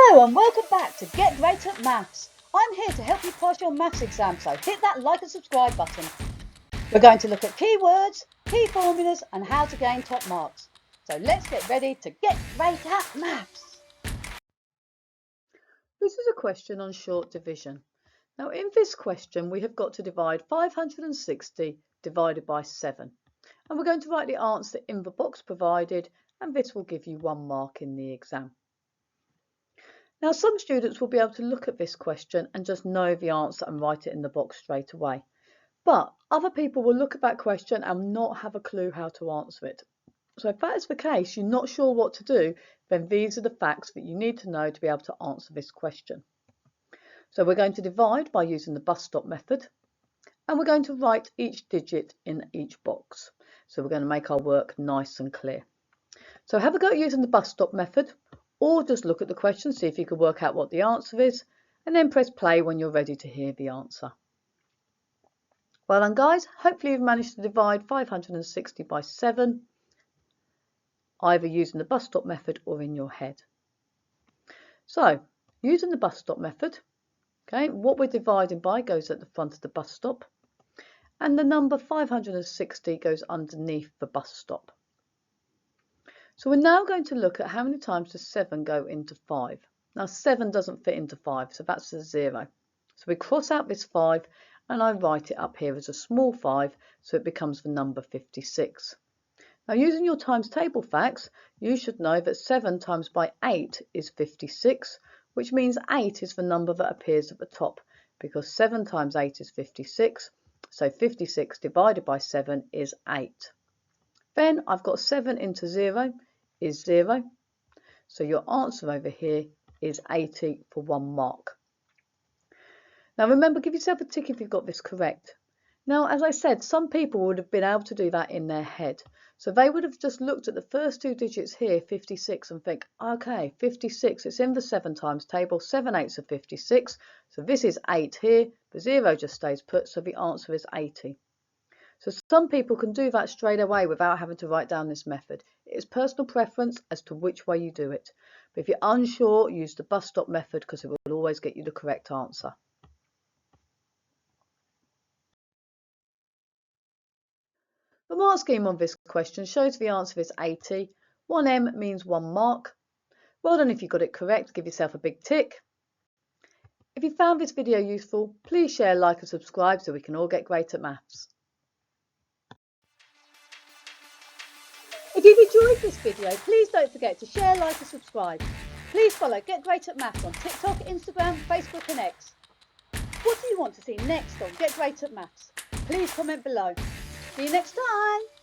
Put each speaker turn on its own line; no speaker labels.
Hello and welcome back to Get Great at Maths. I'm here to help you pass your maths exam, so hit that like and subscribe button. We're going to look at keywords, key formulas and how to gain top marks. So let's get ready to get great at maths. This is a question on short division. Now in this question we have got to divide 560 divided by 7. And we're going to write the answer in the box provided, and this will give you 1 mark in the exam. Now some students will be able to look at this question and just know the answer and write it in the box straight away. But other people will look at that question and not have a clue how to answer it. So if that is the case, you're not sure what to do, then these are the facts that you need to know to be able to answer this question. So we're going to divide by using the bus stop method, and we're going to write each digit in each box. So we're going to make our work nice and clear. So have a go at using the bus stop method, or just look at the question, see if you can work out what the answer is, and then press play when you're ready to hear the answer. Well done guys, hopefully you've managed to divide 560 by 7, either using the bus stop method or in your head. So, using the bus stop method, okay, what we're dividing by goes at the front of the bus stop, and the number 560 goes underneath the bus stop. So we're now going to look at how many times does 7 go into 5. Now 7 doesn't fit into 5, so that's a 0. So we cross out this 5 and I write it up here as a small 5, so it becomes the number 56. Now using your times table facts, you should know that 7 times by 8 is 56, which means 8 is the number that appears at the top, because 7 times 8 is 56, so 56 divided by 7 is 8. Then I've got 7 into 0 is 0, so your answer over here is 80 for 1 mark. Now remember, give yourself a tick if you've got this correct. Now as I said, some people would have been able to do that in their head, so they would have just looked at the first 2 digits here, 56, and think, okay, 56, it's in the 7 times table, 7 8s are 56, so this is 8 here, the 0 just stays put, so the answer is 80. So some people can do that straight away without having to write down this method. It is personal preference as to which way you do it. But if you're unsure, use the bus stop method because it will always get you the correct answer. The mark scheme on this question shows the answer is 80. 1M means 1 mark. Well done if you got it correct, give yourself a big tick. If you found this video useful, please share, like and subscribe so we can all get great at maths. If you've enjoyed this video, please don't forget to share, like and subscribe. Please follow Get Great at Maths on TikTok, Instagram, Facebook and X. What do you want to see next on Get Great at Maths? Please comment below. See you next time.